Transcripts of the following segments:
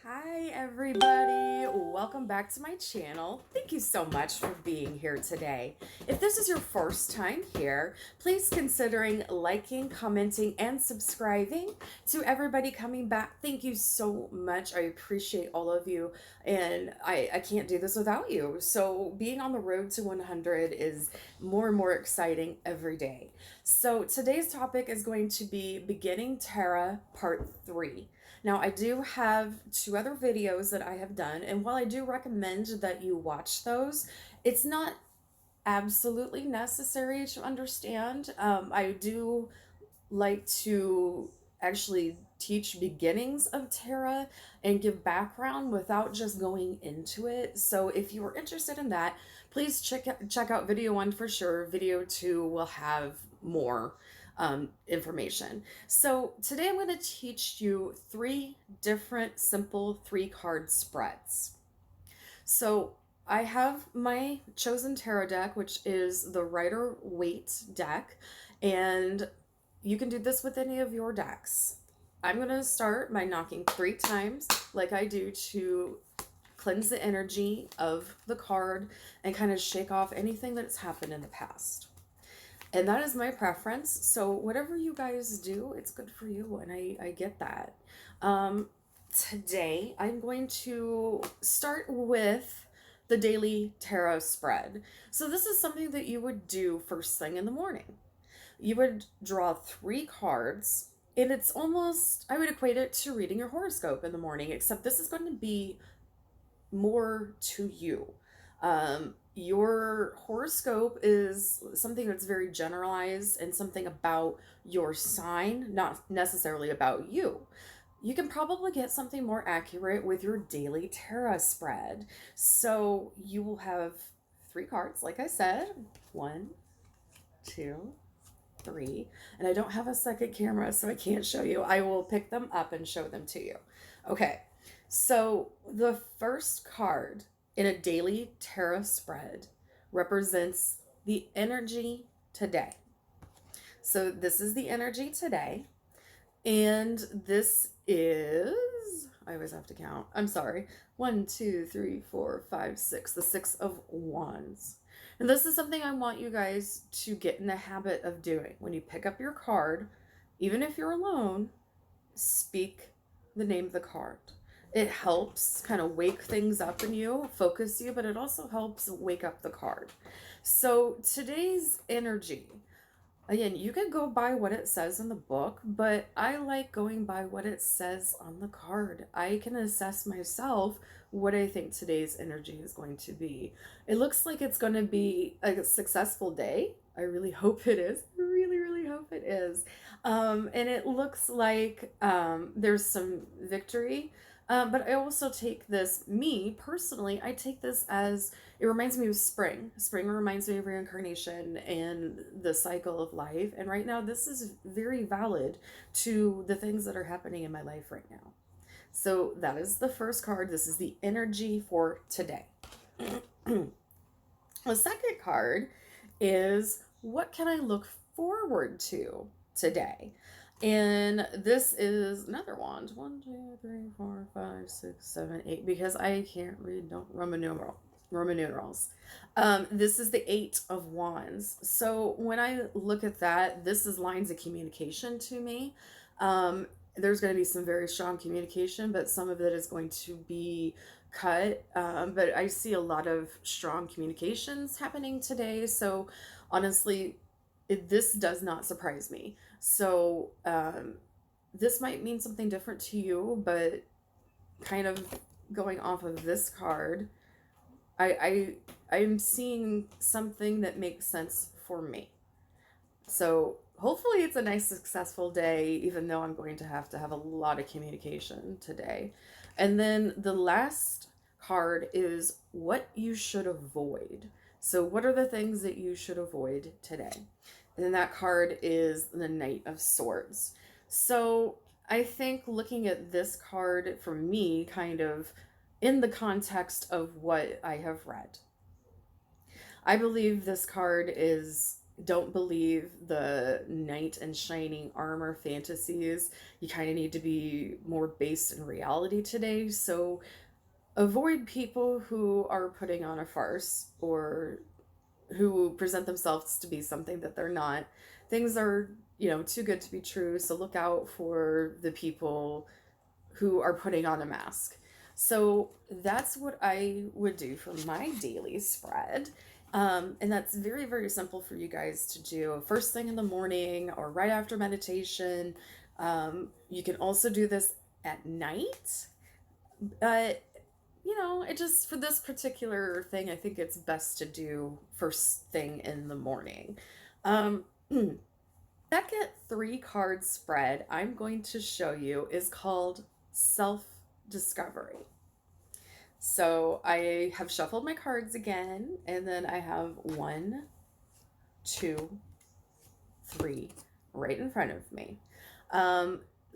Hi everybody, welcome back to my channel. Thank you so much for being here today. If this is your first time here, please considering liking, commenting, and subscribing. To everybody coming back, thank you so much. I appreciate all of you, and I can't do this without you. So being on the road to 100 is more and more exciting every day. So today's topic is going to be Beginning Tarot Part 3. Now, I do have two other videos that I have done, and while I do recommend that you watch those, it's not absolutely necessary to understand. I do like to actually teach beginnings of tarot and give background without just going into it. So if you are interested in that, please check out video 1 for sure. Video 2 will have more information. So today I'm going to teach you 3 different simple 3-card spreads. So I have my chosen tarot deck, which is the Rider-Waite deck, and you can do this with any of your decks. I'm going to start by knocking 3 times like I do to cleanse the energy of the card and kind of shake off anything that's happened in the past. And that is my preference. So whatever you guys do, it's good for you, and I get that. Today, I'm going to start with the daily tarot spread. So this is something that you would do first thing in the morning. You would draw 3 cards, and it's almost, I would equate it to reading your horoscope in the morning, except this is going to be more to you. Your horoscope is something that's very generalized and something about your sign, not necessarily about you. You can probably get something more accurate with your daily tarot spread. So you will have 3 cards, like I said. 1, 2, 3. And I don't have a second camera, so I can't show you. I will pick them up and show them to you. Okay, so the first card in a daily tarot spread represents the energy today. So this is the energy today. And this is, I always have to count. I'm sorry. 1, 2, 3, 4, 5, 6. The 6 of Wands. And this is something I want you guys to get in the habit of doing. When you pick up your card, even if you're alone, speak the name of the card. It helps kind of wake things up in you, focus you, but it also helps wake up the card. So today's energy, again, you can go by what it says in the book, but I like going by what it says on the card. I can assess myself what I think today's energy is going to be. It looks like it's going to be a successful day. I really hope it is. I really, really hope it is. And it looks like there's some victory. But I also take this, me personally, I take this as, it reminds me of spring. Spring reminds me of reincarnation and the cycle of life. And right now, this is very valid to the things that are happening in my life right now. So that is the first card. This is the energy for today. The second card is, what can I look forward to today? And this is another wand. 1, 2, 3, 4, 5, 6, 7, 8. Because I can't read Roman numerals. This is the 8 of Wands. So when I look at that, this is lines of communication to me. There's going to be some very strong communication, but some of it is going to be cut. But I see a lot of strong communications happening today. So honestly, this does not surprise me. So this might mean something different to you, but kind of going off of this card, I'm seeing something that makes sense for me. So hopefully it's a nice, successful day, even though I'm going to have a lot of communication today. And then the last card is what you should avoid. So what are the things that you should avoid today? And then that card is the Knight of Swords. So I think looking at this card for me, kind of in the context of what I have read, I believe this card is don't believe the knight in shining armor fantasies. You kind of need to be more based in reality today. So avoid people who are putting on a farce or who present themselves to be something that they're not. Things are, too good to be true. So look out for the people who are putting on a mask. So that's what I would do for my daily spread. And that's very, very simple for you guys to do first thing in the morning or right after meditation. You can also do this at night. But, it just, for this particular thing, I think it's best to do first thing in the morning. Um, Second three card spread I'm going to show you is called Self Discovery. So I have shuffled my cards again, and then I have 1, 2, 3 right in front of me.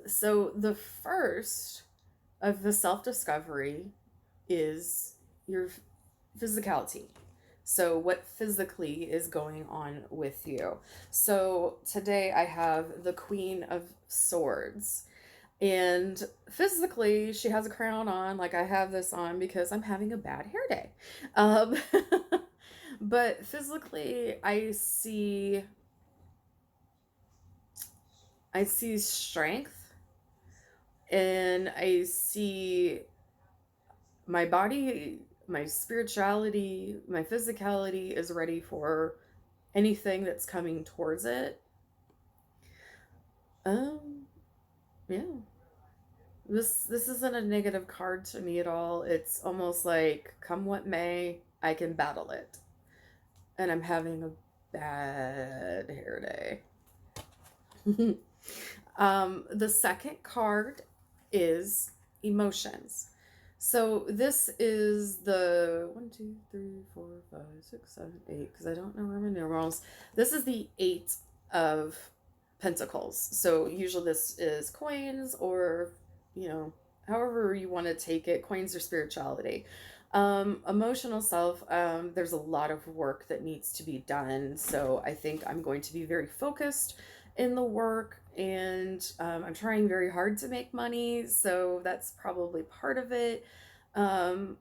So the first of the self discovery is your physicality. So, what physically is going on with you? So, today I have the Queen of Swords. And physically, she has a crown on, like I have this on because I'm having a bad hair day. Um, but physically, I see strength, and I see my body, my spirituality, my physicality is ready for anything that's coming towards it. Um, yeah. This isn't a negative card to me at all. It's almost like come what may, I can battle it. And I'm having a bad hair day. The second card is emotions. So this is the 1, 2, 3, 4, 5, 6, 7, 8, because I don't know Roman numerals. This is the 8 of Pentacles. So usually this is coins or, however you want to take it, coins or spirituality. Emotional self, there's a lot of work that needs to be done. So I think I'm going to be very focused in the work, and I'm trying very hard to make money, so that's probably part of it. um,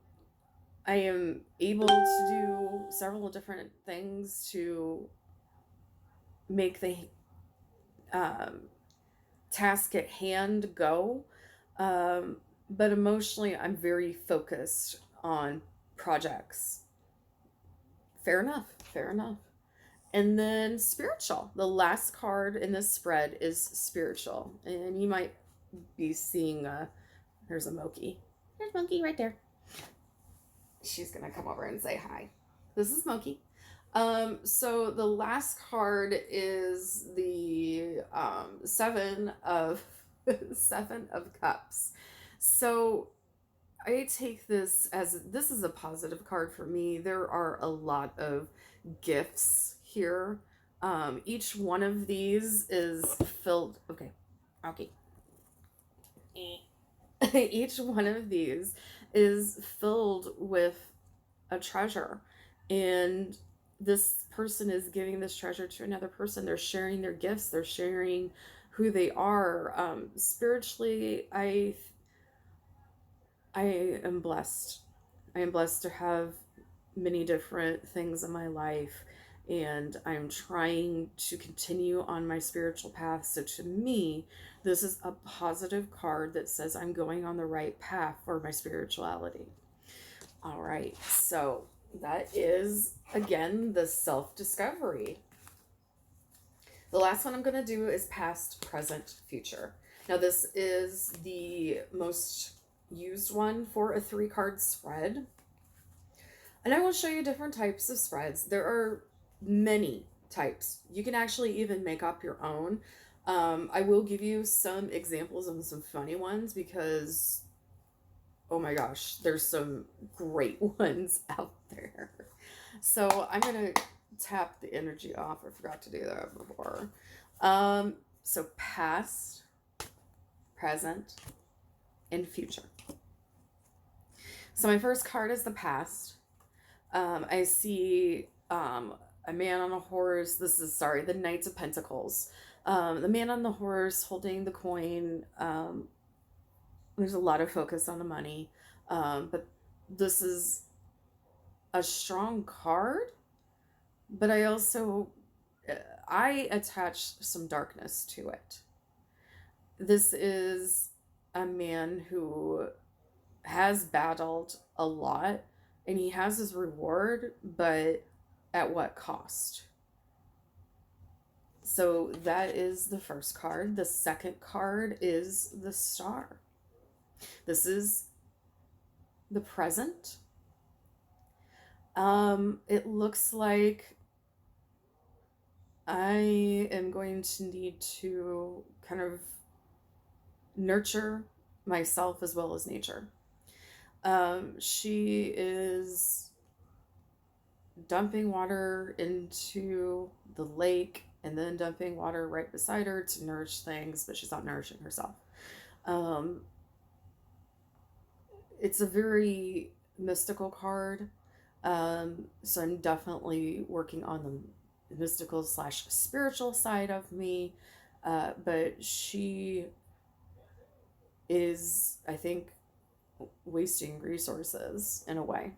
I am able to do several different things to make the um, task at hand go, um, but emotionally I'm very focused on projects. Fair enough, fair enough. And then spiritual. The last card in this spread is spiritual. And you might be seeing, there's a Moki. There's Moki right there. She's going to come over and say hi. This is Moki. So the last card is the seven of seven of cups. So I take this as this is a positive card for me. There are a lot of gifts here. Each one of these is filled. Okay. Each one of these is filled with a treasure, and this person is giving this treasure to another person. They're sharing their gifts. They're sharing who they are. Spiritually, I am blessed. I am blessed to have many different things in my life, and I'm trying to continue on my spiritual path. So to me, this is a positive card that says I'm going on the right path for my spirituality. All right, so that is again the self-discovery. The last one I'm going to do is past, present, future. Now this is the most used one for a 3-card spread. And I will show you different types of spreads. There are many types. You can actually even make up your own. I will give you some examples of some funny ones because, oh my gosh, there's some great ones out there. So I'm going to tap the energy off. I forgot to do that before. So past, present, and future. So my first card is the past. I see a a man on a horse. This is, sorry, the Knights of Pentacles. The man on the horse holding the coin. There's a lot of focus on the money. But this is a strong card, but I also, I attach some darkness to it. This is a man who has battled a lot and he has his reward, but at what cost? So that is the first card. The second card is the Star. This is the present. It looks like I am going to need to kind of nurture myself as well as nature. She is dumping water into the lake and then dumping water right beside her to nourish things, but she's not nourishing herself. It's a very mystical card. So I'm definitely working on the mystical slash spiritual side of me. But she is, I think, wasting resources in a way.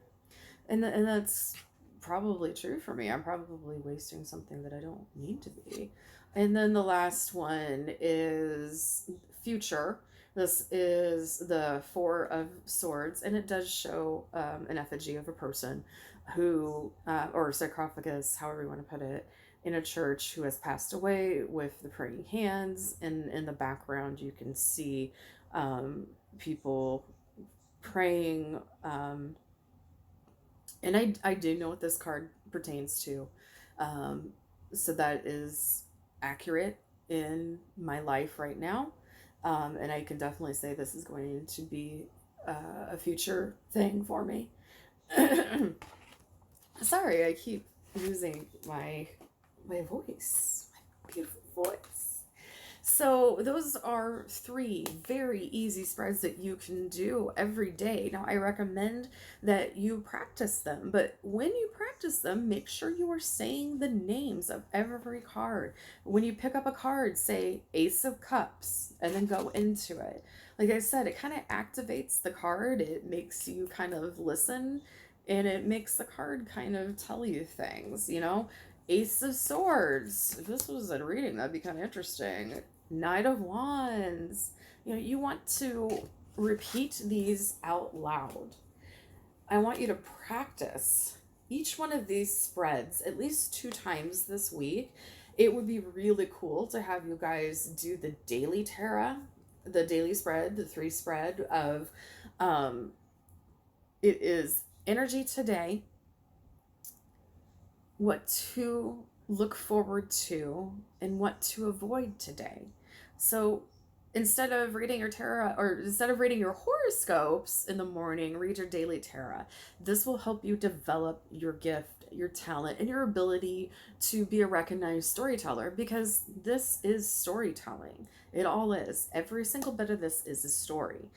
And that's probably true for me. I'm probably wasting something that I don't need to be. And then the last one is future. This is the Four of Swords, and it does show an effigy of a person who, or sarcophagus, however you want to put it, in a church who has passed away with the praying hands. And in the background, you can see people praying. And I do know what this card pertains to. So that is accurate in my life right now. And I can definitely say this is going to be a future thing for me. Sorry, I keep losing my voice, my beautiful voice. So those are 3 very easy spreads that you can do every day. Now, I recommend that you practice them, but when you practice them, make sure you are saying the names of every card. When you pick up a card, say Ace of Cups, and then go into it. Like I said, it kind of activates the card. It makes you kind of listen, and it makes the card kind of tell you things, you know? Ace of Swords. If this was a reading, that'd be kind of interesting. Knight of Wands. You know, you want to repeat these out loud. I want you to practice each one of these spreads at least 2 times this week. It would be really cool to have you guys do the daily tarot, the daily spread, the 3 spread of, it is energy today, what to look forward to, and what to avoid today. So instead of reading your tarot, or instead of reading your horoscopes in the morning, read your daily tarot. This will help you develop your gift, your talent, and your ability to be a recognized storyteller, because this is storytelling. It all is. Every single bit of this is a story.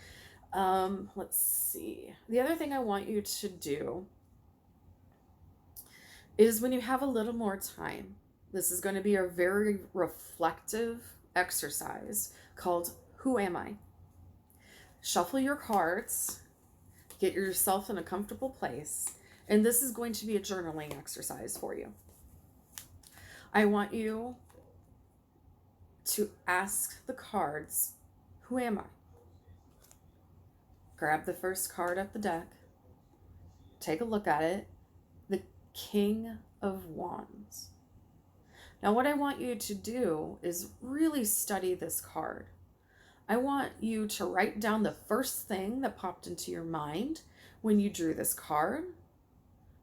Let's see. The other thing I want you to do is, when you have a little more time, this is going to be a very reflective exercise called Who Am I? Shuffle your cards, get yourself in a comfortable place, and this is going to be a journaling exercise for you. I want you to ask the cards, who am I? Grab the first card up the deck, take a look at it, the King of Wands. Now, what I want you to do is really study this card. I want you to write down the first thing that popped into your mind when you drew this card.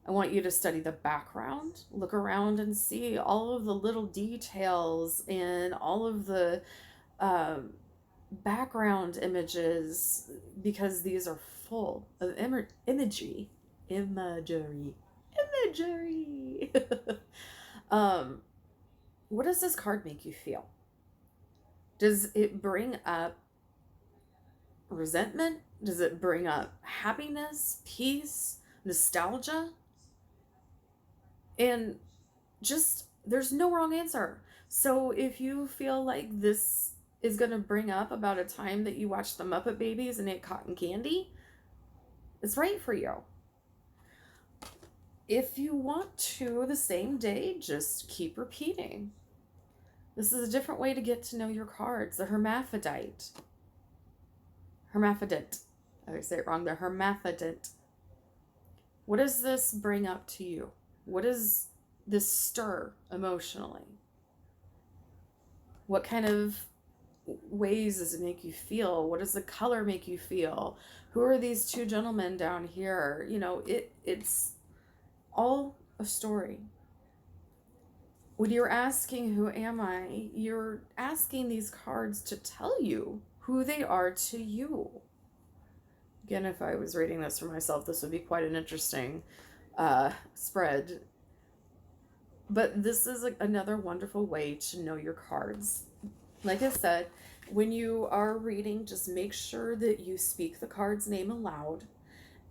I want you to study the background, look around and see all of the little details and all of the background images, because these are full of imagery. What does this card make you feel? Does it bring up resentment? Does it bring up happiness, peace, nostalgia? And just, there's no wrong answer. So if you feel like this is going to bring up about a time that you watched the Muppet Babies and ate cotton candy, it's right for you. If you want to the same day, just keep repeating. This is a different way to get to know your cards. The hermaphrodite. Hermaphrodite. I say it wrong. The hermaphrodite. What does this bring up to you? What does this stir emotionally? What kind of ways does it make you feel? What does the color make you feel? Who are these two gentlemen down here? You know, it's all a story. When you're asking, who am I? You're asking these cards to tell you who they are to you. Again, if I was reading this for myself, this would be quite an interesting spread. But this is another wonderful way to know your cards. Like I said, when you are reading, just make sure that you speak the card's name aloud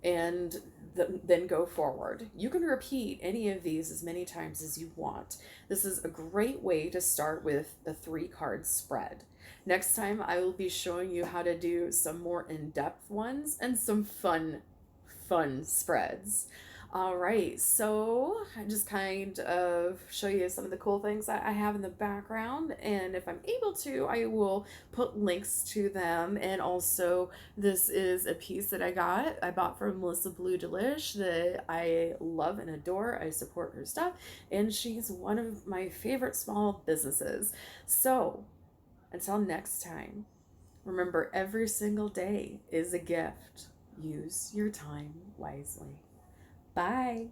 and then go forward. You can repeat any of these as many times as you want. This is a great way to start with a 3-card spread. Next time I will be showing you how to do some more in-depth ones and some fun spreads. All right, so I just kind of show you some of the cool things that I have in the background, and if I'm able to, I will put links to them. And also, this is a piece that I bought from Melissa Blue Delish that I love and adore. I support her stuff, and she's one of my favorite small businesses. So, until next time, remember, every single day is a gift. Use your time wisely. Bye.